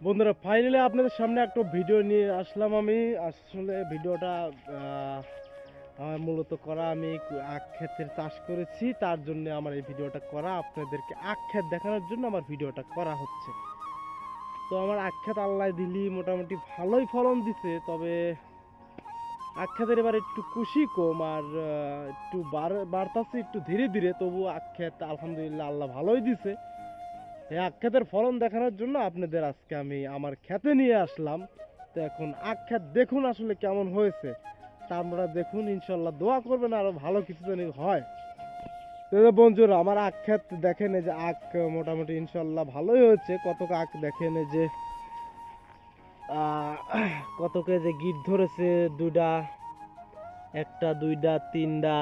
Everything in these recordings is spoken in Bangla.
বন্ধুরা ফাইনালি আপনাদের সামনে একটা ভিডিও নিয়ে আসলাম। আমি আসলে ভিডিওটা আমার মূলত করা, আমি আখ ক্ষেতের চাষ করেছি, তার জন্য আমার এই ভিডিওটা করা, আপনাদেরকে আখ ক্ষেত দেখানোর জন্য আমার ভিডিওটা করা হচ্ছে। তো আমার আখ ক্ষেত আল্লাহ দিলি মোটামুটি ভালোই ফলন দিছে, তবে আখ ক্ষেতের এবার একটু কুশি কম আর একটু বাড়তাছে একটু ধীরে ধীরে, তবু আখ ক্ষেত আলহামদুলিল্লাহ আল্লাহ ভালোই দিছে। এই আখ ক্ষেতের ফলন দেখানোর জন্য আপনাদের আজকে আমি আমার ক্ষেতে নিয়ে আসলাম। তো এখন আখ ক্ষেত দেখুন আসলে কেমন হয়েছে, তা আপনারা দেখুন, ইনশাল্লাহ দোয়া করবেন আরো ভালো কিছু যেন হয়। তো এই যে বন্ধুরা আমার আখ ক্ষেত দেখেন, এই যে আখ মোটামুটি ইনশাল্লাহ ভালোই হয়েছে। কতক আখ দেখেন, এই যে কতকে যে গিট ধরেছে, দুইটা, একটা, দুইটা, তিনটা,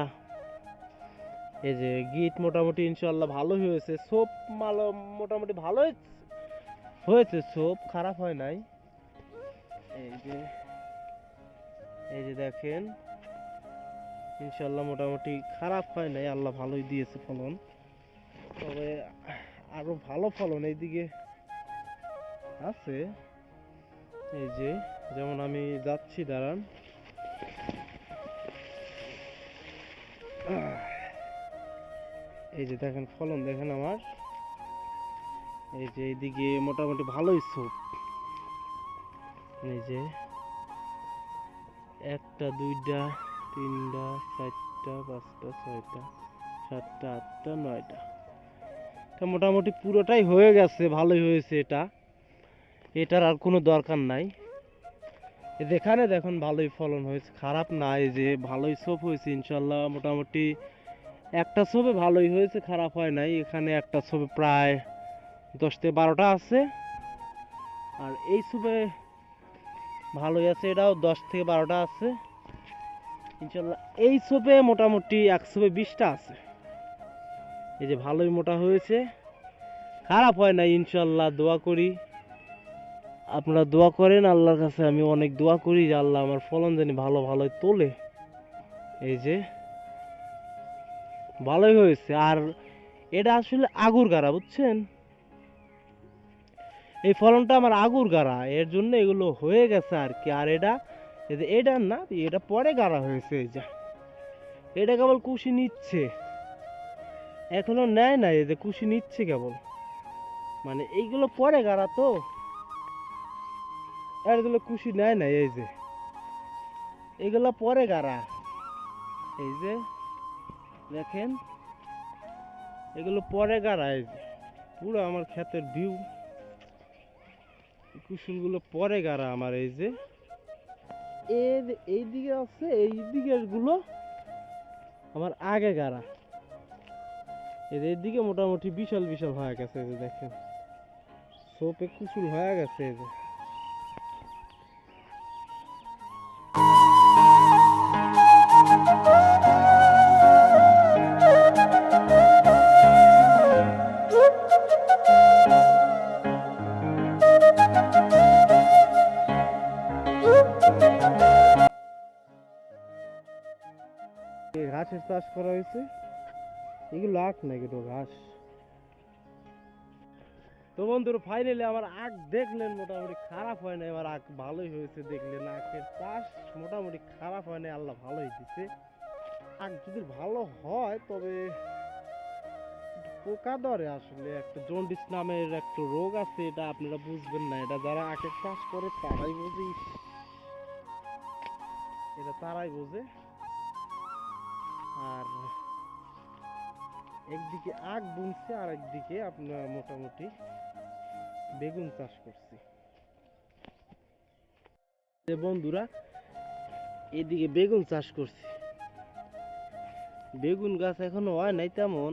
এই যে গিট মোটামুটি ইনশাল্লাহ ভালোই হয়েছে। সোপ মাল মোটামুটি ভালোই হয়েছে, সোপ খারাপ হয় নাই। এই যে দেখেন ইনশাল্লাহ মোটামুটি খারাপ হয় নাই, আল্লাহ ভালোই দিয়েছে ফলন। তবে আরো ভালো ফলন এইদিকে আছে। এই যে যেমন আমি যাচ্ছি, দাঁড়ান, এই যে দেখেন ফলন দেখেন আমার। এই যে এইদিকে মোটামুটি ভালোই সোপ। এই যে একটা, দুইটা, তিনটা, চারটা, পাঁচটা, ছয়টা, সাতটা, আটটা, নয়টা, এটা মোটামুটি পুরোটাই হয়ে গেছে, ভালোই হয়েছে। এটার আর কোনো দরকার নাই। যেখানে দেখুন ভালোই ফলন হয়েছে, খারাপ না। এই যে ভালোই সোপ হয়েছে ইনশাল্লাহ, মোটামুটি একটা সোপে ভালোই হয়েছে, খারাপ হয় নাই। এখানে একটা সোপে প্রায় 10 থেকে 12টা আছে, আর এই সোপে ভালোই আছে, এটাও 10 থেকে 12টা আছে ইনশাল্লাহ। এই সোপে মোটামুটি এক সোপে 20টা আছে। এই যে ভালোই মোটা হয়েছে, খারাপ হয় না ইনশাল্লাহ। দোয়া করি, আপনারা দোয়া করেন আল্লাহর কাছে, আমি অনেক দোয়া করি যে আল্লাহ আমার ফলন জানি ভালো ভালোই তোলে। এই যে ভালোই হয়েছে। আর এটা আসলে আগুর গাড়া, বুঝছেন, এই ফলনটা আমার আগুর গাড়া, এর জন্য এগুলো হয়ে গেছে আর কি। আর এটা না, এটা পরে গাড়া হয়েছে। এই যে এটা কেবল কুশি নিচ্ছে, এখনো নেয় না, এই যে কুশি নিচ্ছে কেবল, মানে এইগুলো পরে গাড়া, তো এগুলো কুশি নেয় না। এই যে এগুলো পরে গাড়া, এই যে দেখেন এগুলো পরে গাড়া। এই যে পুরো আমার ক্ষেতের ভিউ, কুসুমগুলো পরে গাড়া আমার। এই যে এই দিকে আছে, এই দিকের গুলো আমার আগে গাড়া। এই দিকে মোটামুটি বিশাল বিশাল হয়ে গেছে। এই যে দেখেন সোপে কুসুল হয়ে গেছে। এই যে ঘাসের চাষ করা হয়েছে, এগুলো আখ না, এগুলো ঘাস। তো বন্ধুরা ফাইনালি আমার আখ দেখলেন, মোটামুটি খারাপ হয় না, এবার আখ ভালোই হয়েছে। দেখলেন আখের চাষ মোটামুটি খারাপ হয় না, আল্লাহ ভালোই দিছে। আখ যদি ভালো হয় তবে পোকা ধরে, আসলে একটা জন্ডিস নামের একটা রোগ আছে, এটা আপনারা বুঝবেন না, এটা যারা আখের চাষ করে তারাই বোঝে, এটা তারাই বোঝে। আর একদিকে আখ বুনছে, আর একদিকে আপনার মোটামুটি বেগুন চাষ করছি। যে বন্ধুরা এদিকে বেগুন চাষ করছি, বেগুন গাছ এখনো হয় নাই তেমন,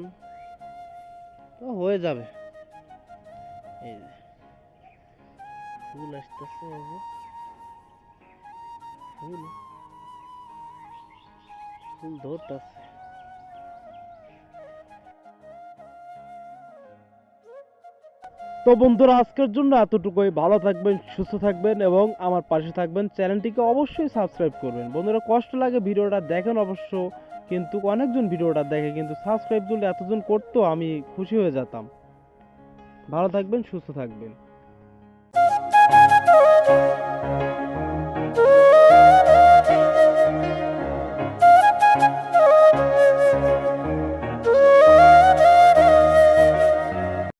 তো হয়ে যাবে। এই যে ফুল আসতেছে, এই যে ফুল ফুল ধরতেছে। তো বন্ধুরা আজকের জন্য এতটুকুই। ভালো থাকবেন, সুস্থ থাকবেন এবং আমার পাশে থাকবেন। চ্যানেলটিকে অবশ্যই সাবস্ক্রাইব করবেন। বন্ধুরা কষ্ট লাগে ভিডিওটা দেখেন অবশ্য, কিন্তু অনেকজন ভিডিওটা দেখে, কিন্তু সাবস্ক্রাইব যদি এতজন করতো আমি খুশি হয়ে যেতাম। ভালো থাকবেন, সুস্থ থাকবেন।